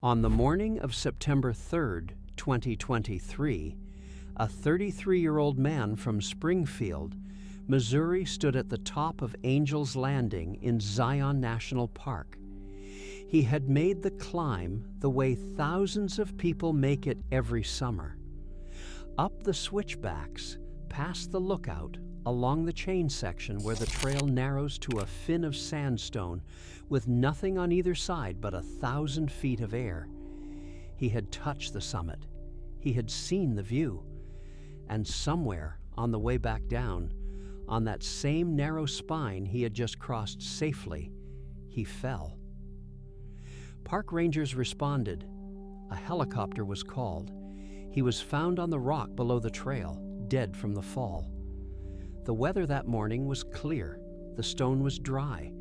On the morning of September 3rd, 2023, a 33-year-old man from Springfield, Missouri stood at the top of Angel's Landing in Zion National Park. He had made the climb the way thousands of people make it every summer. Up the switchbacks, past the lookout, along the chain section where the trail narrows to a fin of sandstone with nothing on either side but 1,000 feet of air. He had touched the summit. He had seen the view. And somewhere on the way back down, on that same narrow spine he had just crossed safely, he fell. Park rangers responded. A helicopter was called. He was found on the rock below the trail, dead from the fall. The weather that morning was clear. The stone was dry.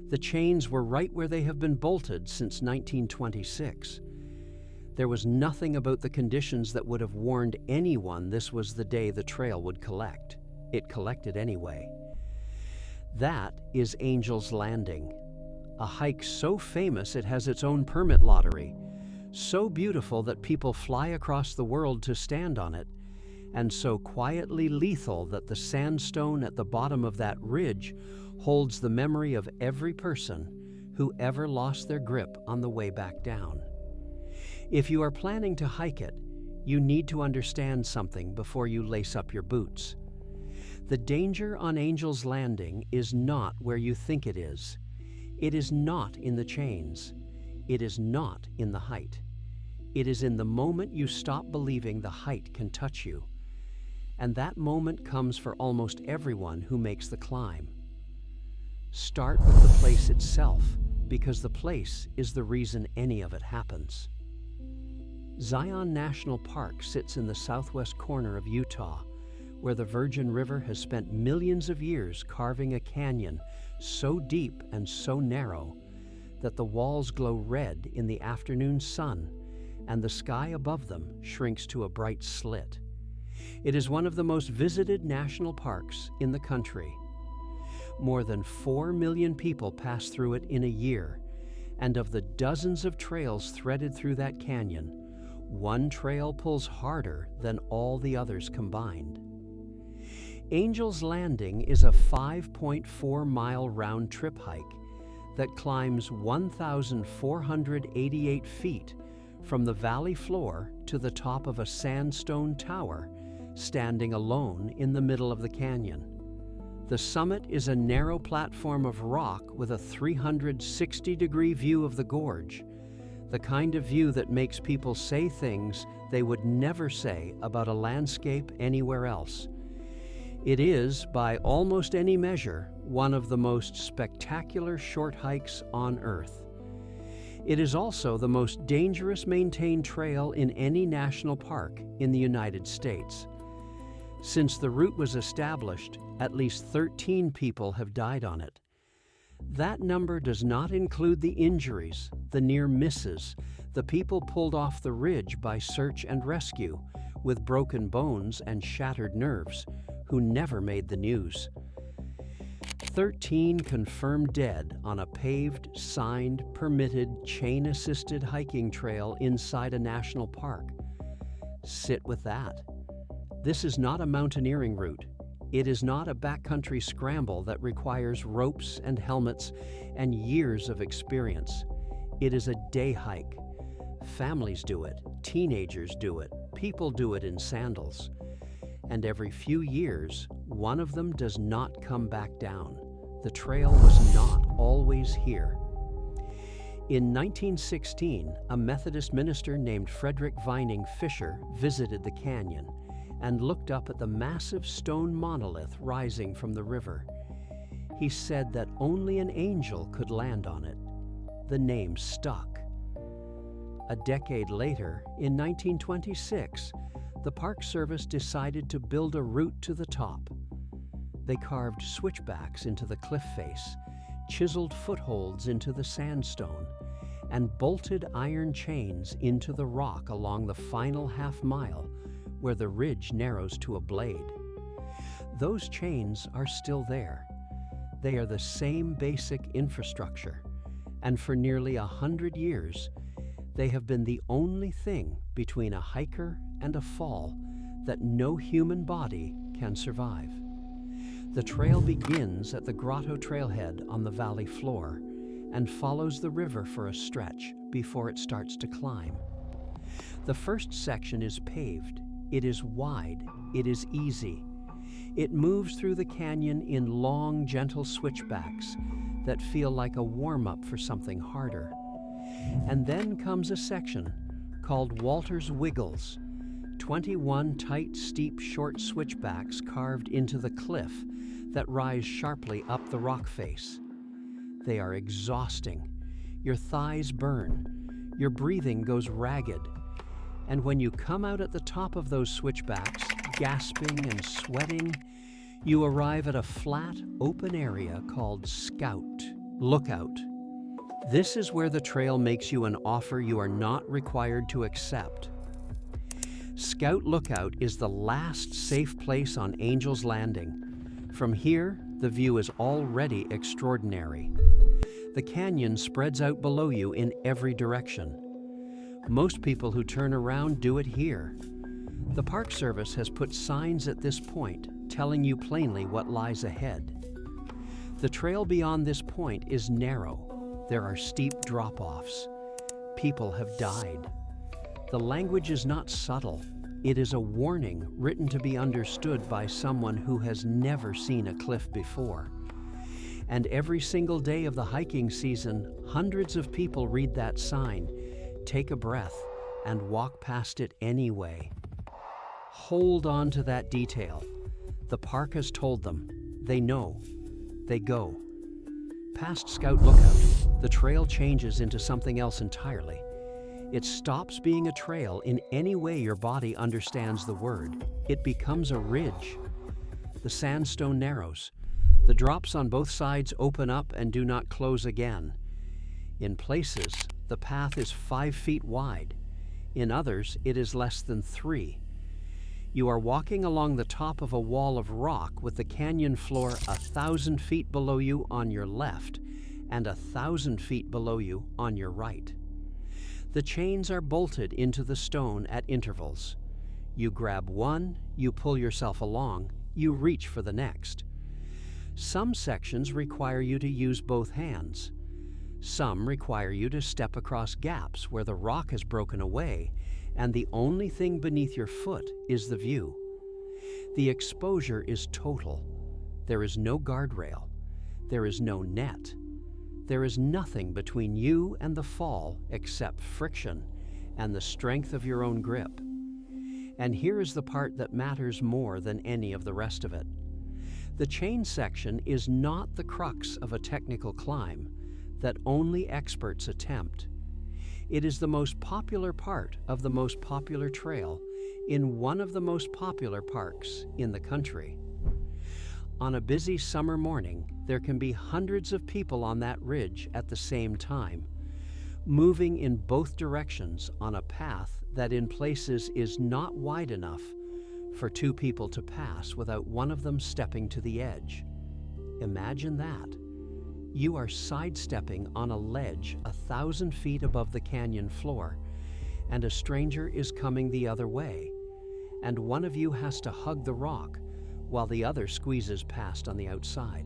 The chains were right where they have been bolted since 1926. There was nothing about the conditions that would have warned anyone this was the day the trail would collect. It collected anyway. That is Angel's Landing, a hike so famous it has its own permit lottery, so beautiful that people fly across the world to stand on it, and so quietly lethal that the sandstone at the bottom of that ridge holds the memory of every person who ever lost their grip on the way back down. If you are planning to hike it, you need to understand something before you lace up your boots. The danger on Angel's Landing is not where you think it is. It is not in the chains. It is not in the height. It is in the moment you stop believing the height can touch you. And that moment comes for almost everyone who makes the climb. Start with the place itself, because the place is the reason any of it happens. Zion National Park sits in the southwest corner of Utah, where the Virgin River has spent millions of years carving a canyon so deep and so narrow that the walls glow red in the afternoon sun and the sky above them shrinks to a bright slit. It is one of the most visited national parks in the country. More than 4 million people pass through it in a year, and of the dozens of trails threaded through that canyon, one trail pulls harder than all the others combined. Angel's Landing is a 5.4-mile round-trip hike that climbs 1,488 feet from the valley floor to the top of a sandstone tower standing alone in the middle of the canyon. The summit is a narrow platform of rock with a 360-degree view of the gorge, the kind of view that makes people say things they would never say about a landscape anywhere else. It is, by almost any measure, one of the most spectacular short hikes on Earth. It is also the most dangerous maintained trail in any national park in the United States. Since the route was established, at least 13 people have died on it. That number does not include the injuries, the near misses, the people pulled off the ridge by search and rescue with broken bones and shattered nerves, who never made the news. 13 confirmed dead on a paved, signed, permitted, chain-assisted hiking trail inside a national park. Sit with that. This is not a mountaineering route. It is not a backcountry scramble that requires ropes and helmets and years of experience. It is a day hike. Families do it, teenagers do it, people do it in sandals. And every few years, one of them does not come back down. The trail was not always here. In 1916, a Methodist minister named Frederick Vining Fisher visited the canyon and looked up at the massive stone monolith rising from the river. He said that only an angel could land on it. The name stuck. A decade later, in 1926, the Park Service decided to build a route to the top. They carved switchbacks into the cliff face, chiseled footholds into the sandstone, and bolted iron chains into the rock along the final half-mile where the ridge narrows to a blade. Those chains are still there. They are the same basic infrastructure, and for nearly 100 years, They have been the only thing between a hiker and a fall that no human body can survive. The trail begins at the grotto trailhead on the valley floor and follows the river for a stretch before it starts to climb. The first section is paved. It is wide. It is easy. It moves through the canyon in long, gentle switchbacks that feel like a warm-up for something harder. And then comes a section called Walter's Wiggles, 21 tight, steep, short switchbacks carved into the cliff that rise sharply up the rock face. They are exhausting. Your thighs burn. Your breathing goes ragged. And when you come out at the top of those switchbacks, gasping and sweating, you arrive at a flat, open area called Scout Lookout. This is where the trail makes you an offer you are not required to accept. Scout Lookout is the last safe place on Angel's Landing. From here, the view is already extraordinary. The canyon spreads out below you in every direction. Most people who turn around do it here. The Park Service has put signs at this point telling you plainly what lies ahead. The trail beyond this point is narrow. There are steep drop-offs. People have died. The language is not subtle. It is a warning written to be understood by someone who has never seen a cliff before. And every single day of the hiking season, hundreds of people read that sign, take a breath, and walk past it anyway. Hold on to that detail. The park has told them. They know. They go. Past Scout Lookout, the trail changes into something else entirely. It stops being a trail in any way your body understands the word. It becomes a ridge. The sandstone narrows. The drops on both sides open up and do not close again. In places, the path is 5 feet wide. In others, it is less than 3. You are walking along the top of a wall of rock with the canyon floor 1,000 feet below you on your left and 1,000 feet below you on your right. The chains are bolted into the stone at intervals. You grab one, you pull yourself along, you reach for the next. Some sections require you to use both hands. Some require you to step across gaps where the rock has broken away and the only thing beneath your foot is the view. The exposure is total. There is no guardrail. There is no net. There is nothing between you and the fall except friction and the strength of your own grip. And here is the part that matters more than any of the rest of it. The chain section is not the crux of a technical climb that only experts attempt. It is the most popular part of the most popular trail in one of the most popular parks in the country. On a busy summer morning, there can be hundreds of people on that ridge at the same time, moving in both directions on a path that in places is not wide enough for 2 people to pass without one of them stepping to the edge. Imagine that. You are sidestepping on a ledge 1,000 feet above the canyon floor, and a stranger is coming the other way, and one of you has to hug the rock while the other squeezes past on the outside.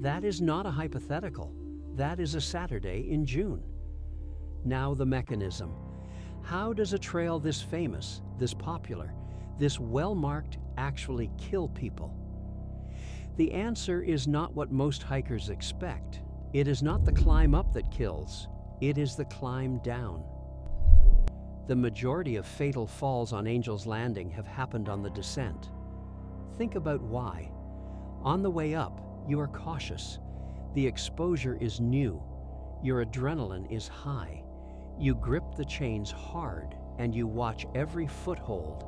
That is not a hypothetical. That is a Saturday in June. Now the mechanism. How does a trail this famous, this popular, this well-marked actually kill people? The answer is not what most hikers expect. It is not the climb up that kills. It is the climb down. The majority of fatal falls on Angel's Landing have happened on the descent. Think about why. On the way up, you are cautious. The exposure is new. Your adrenaline is high. You grip the chains hard and you watch every foothold,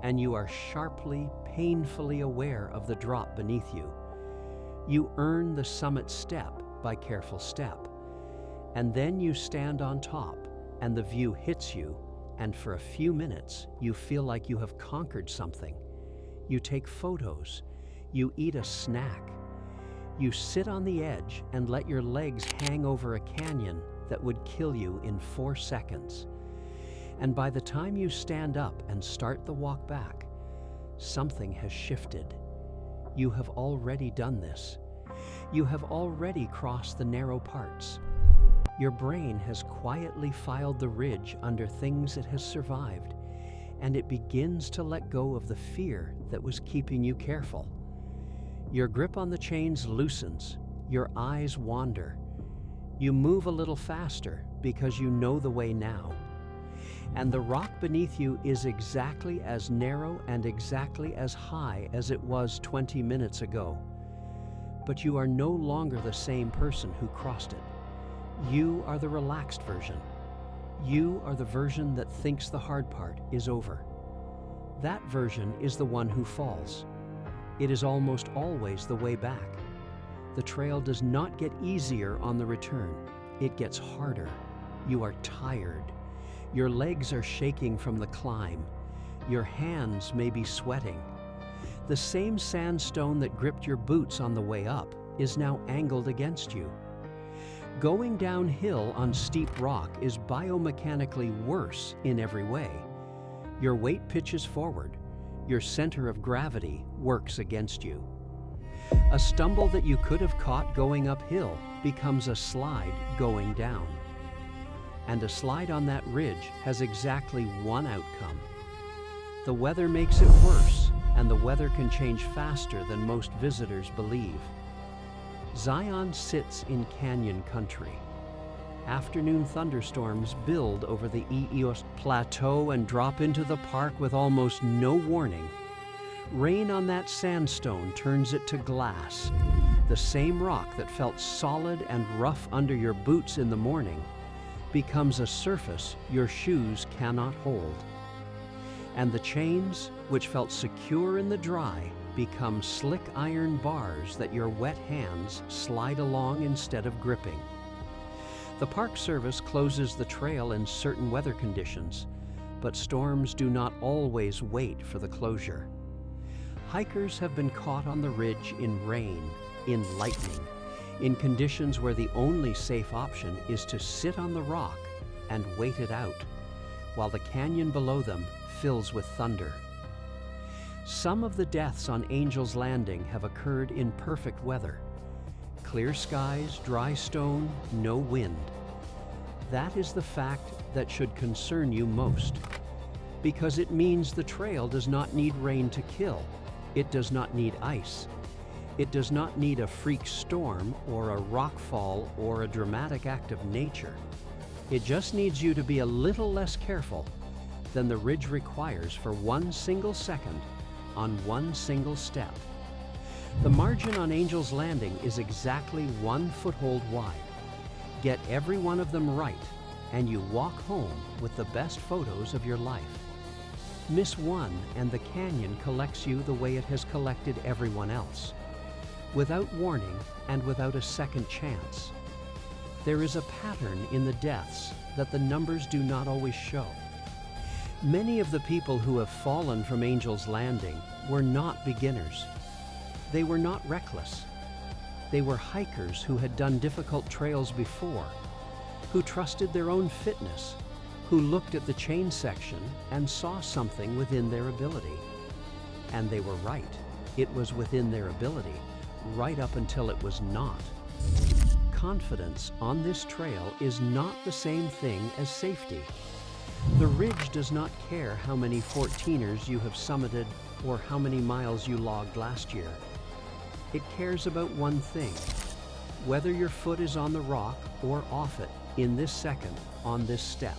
and you are sharply, painfully aware of the drop beneath you. You earn the summit step by careful step, and then you stand on top and the view hits you, and for a few minutes you feel like you have conquered something. You take photos, you eat a snack, you sit on the edge and let your legs hang over a canyon that would kill you in 4 seconds. And by the time you stand up and start the walk back, something has shifted. You have already done this. You have already crossed the narrow parts. Your brain has quietly filed the ridge under things it has survived, and it begins to let go of the fear that was keeping you careful. Your grip on the chains loosens, your eyes wander. You move a little faster because you know the way now. And the rock beneath you is exactly as narrow and exactly as high as it was 20 minutes ago. But you are no longer the same person who crossed it. You are the relaxed version. You are the version that thinks the hard part is over. That version is the one who falls. It is almost always the way back. The trail does not get easier on the return. It gets harder. You are tired. Your legs are shaking from the climb. Your hands may be sweating. The same sandstone that gripped your boots on the way up is now angled against you. Going downhill on steep rock is biomechanically worse in every way. Your weight pitches forward. Your center of gravity works against you. A stumble that you could have caught going uphill becomes a slide going down. And a slide on that ridge has exactly one outcome. The weather makes it worse, and the weather can change faster than most visitors believe. Zion sits in canyon country. Afternoon thunderstorms build over the Ios Plateau and drop into the park with almost no warning. Rain on that sandstone turns it to glass. The same rock that felt solid and rough under your boots in the morning becomes a surface your shoes cannot hold. And the chains, which felt secure in the dry, become slick iron bars that your wet hands slide along instead of gripping. The Park Service closes the trail in certain weather conditions, but storms do not always wait for the closure. Hikers have been caught on the ridge in rain, in lightning, in conditions where the only safe option is to sit on the rock and wait it out, while the canyon below them fills with thunder. Some of the deaths on Angel's Landing have occurred in perfect weather. Clear skies, dry stone, no wind. That is the fact that should concern you most, because it means the trail does not need rain to kill. It does not need ice. It does not need a freak storm or a rock fall or a dramatic act of nature. It just needs you to be a little less careful than the ridge requires for one single second on one single step. The margin on Angel's Landing is exactly 1 foothold wide. Get every one of them right, and you walk home with the best photos of your life. Miss one, and the canyon collects you the way it has collected everyone else, without warning and without a second chance. There is a pattern in the deaths that the numbers do not always show. Many of the people who have fallen from Angel's Landing were not beginners. They were not reckless. They were hikers who had done difficult trails before, who trusted their own fitness, who looked at the chain section and saw something within their ability. And they were right. It was within their ability, right up until it was not. Confidence on this trail is not the same thing as safety. The ridge does not care how many 14ers you have summited or how many miles you logged last year. It cares about one thing: whether your foot is on the rock or off it in this second on this step.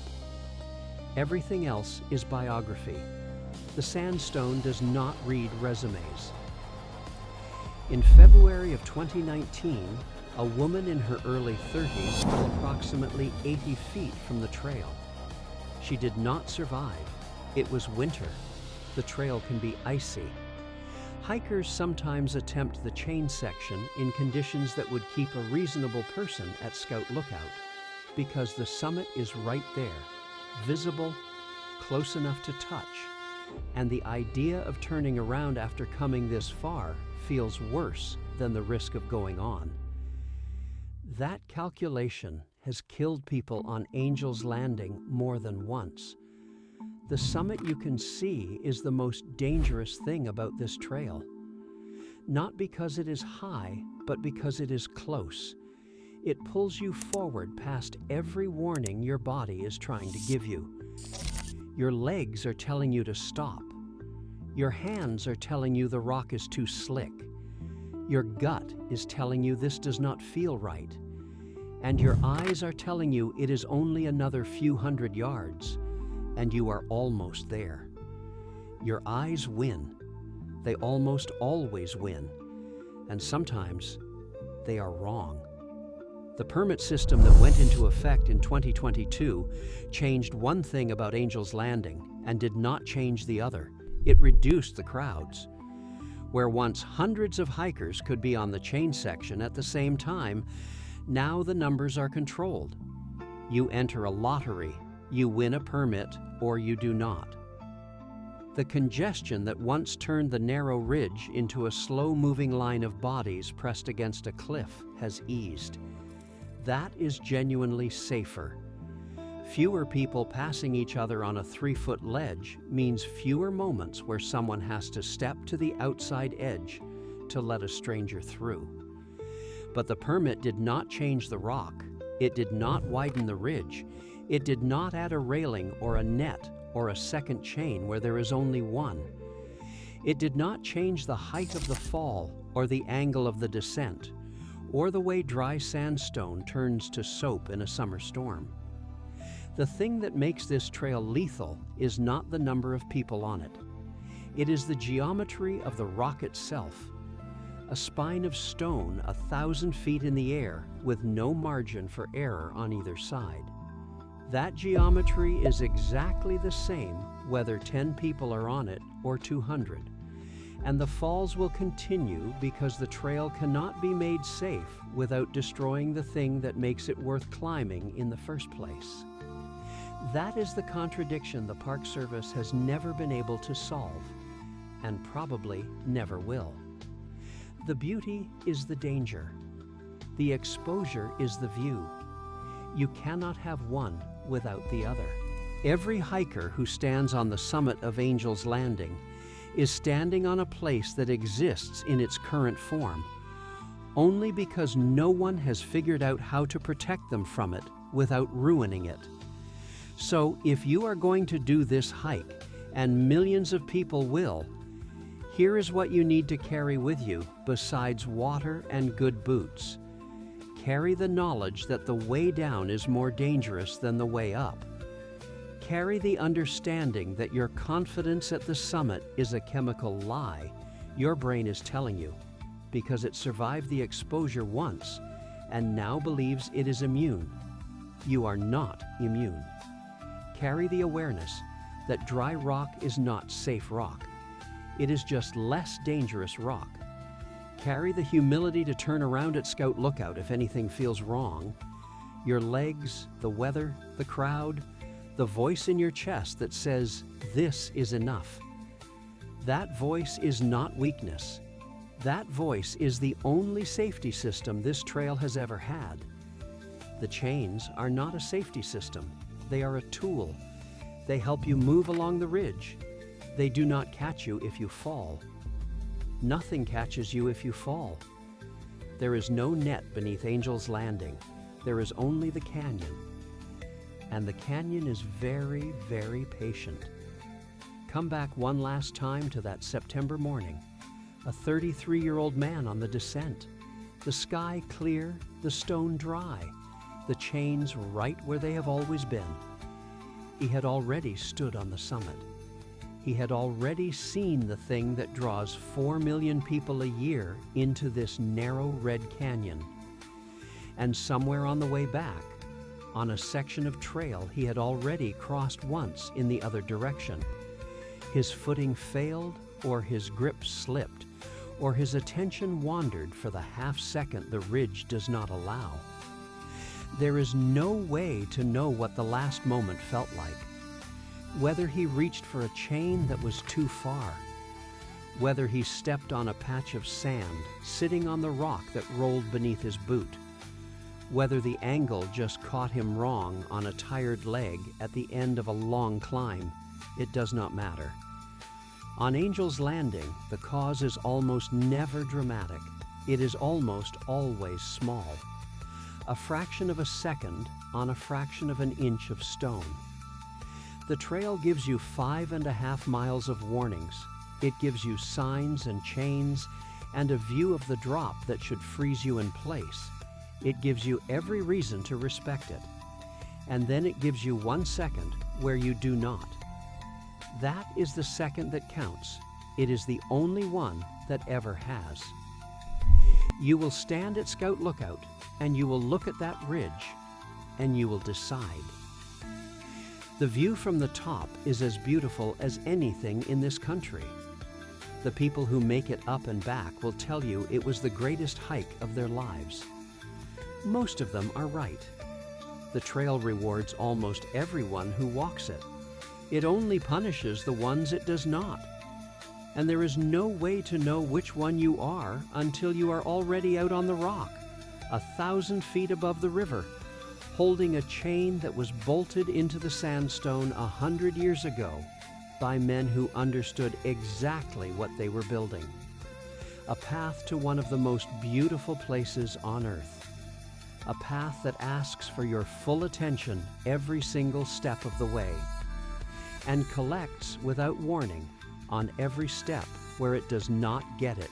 Everything else is biography. The sandstone does not read resumes. In February of 2019, a woman in her early 30s fell approximately 80 feet from the trail. She did not survive. It was winter. The trail can be icy. Hikers sometimes attempt the chain section in conditions that would keep a reasonable person at Scout Lookout, because the summit is right there, visible, close enough to touch, and the idea of turning around after coming this far feels worse than the risk of going on. That calculation has killed people on Angel's Landing more than once. The summit you can see is the most dangerous thing about this trail. Not because it is high, but because it is close. It pulls you forward past every warning your body is trying to give you. Your legs are telling you to stop. Your hands are telling you the rock is too slick. Your gut is telling you this does not feel right. And your eyes are telling you it is only another few hundred yards, and you are almost there. Your eyes win. They almost always win. And sometimes they are wrong. The permit system that went into effect in 2022 changed one thing about Angel's Landing and did not change the other. It reduced the crowds. Where once hundreds of hikers could be on the chain section at the same time, now the numbers are controlled. You enter a lottery, you win a permit, or you do not. The congestion that once turned the narrow ridge into a slow-moving line of bodies pressed against a cliff has eased. That is genuinely safer. Fewer people passing each other on a 3-foot ledge means fewer moments where someone has to step to the outside edge to let a stranger through. But the permit did not change the rock. It did not widen the ridge. It did not add a railing or a net or a second chain where there is only one. It did not change the height of the fall or the angle of the descent, or the way dry sandstone turns to soap in a summer storm. The thing that makes this trail lethal is not the number of people on it. It is the geometry of the rock itself. A spine of stone 1,000 feet in the air with no margin for error on either side. That geometry is exactly the same whether 10 people are on it or 200. And the falls will continue because the trail cannot be made safe without destroying the thing that makes it worth climbing in the first place. That is the contradiction the Park Service has never been able to solve, and probably never will. The beauty is the danger. The exposure is the view. You cannot have one without the other. Every hiker who stands on the summit of Angel's Landing is standing on a place that exists in its current form, only because no one has figured out how to protect them from it without ruining it. So if you are going to do this hike, and millions of people will, here is what you need to carry with you besides water and good boots. Carry the knowledge that the way down is more dangerous than the way up. Carry the understanding that your confidence at the summit is a chemical lie your brain is telling you, because it survived the exposure once and now believes it is immune. You are not immune. Carry the awareness that dry rock is not safe rock. It is just less dangerous rock. Carry the humility to turn around at Scout Lookout if anything feels wrong. Your legs, the weather, the crowd, the voice in your chest that says, "This is enough." That voice is not weakness. That voice is the only safety system this trail has ever had. The chains are not a safety system. They are a tool. They help you move along the ridge. They do not catch you if you fall. Nothing catches you if you fall. There is no net beneath Angel's Landing. There is only the canyon. And the canyon is very, very patient. Come back one last time to that September morning. A 33-year-old man on the descent. The sky clear, the stone dry, the chains right where they have always been. He had already stood on the summit. He had already seen the thing that draws 4 million people a year into this narrow red canyon. And somewhere on the way back, on a section of trail he had already crossed once in the other direction, his footing failed, or his grip slipped, or his attention wandered for the half second the ridge does not allow. There is no way to know what the last moment felt like. Whether he reached for a chain that was too far, whether he stepped on a patch of sand sitting on the rock that rolled beneath his boot, whether the angle just caught him wrong on a tired leg at the end of a long climb, it does not matter. On Angel's Landing, the cause is almost never dramatic. It is almost always small. A fraction of a second on a fraction of an inch of stone. The trail gives you 5.5 miles of warnings. It gives you signs and chains and a view of the drop that should freeze you in place. It gives you every reason to respect it. And then it gives you 1 second where you do not. That is the second that counts. It is the only one that ever has. You will stand at Scout Lookout and you will look at that ridge and you will decide. The view from the top is as beautiful as anything in this country. The people who make it up and back will tell you it was the greatest hike of their lives. Most of them are right. The trail rewards almost everyone who walks it. It only punishes the ones it does not. And there is no way to know which one you are until you are already out on the rock, 1,000 feet above the river, holding a chain that was bolted into the sandstone 100 years ago by men who understood exactly what they were building. A path to one of the most beautiful places on earth. A path that asks for your full attention every single step of the way, and collects without warning on every step where it does not get it.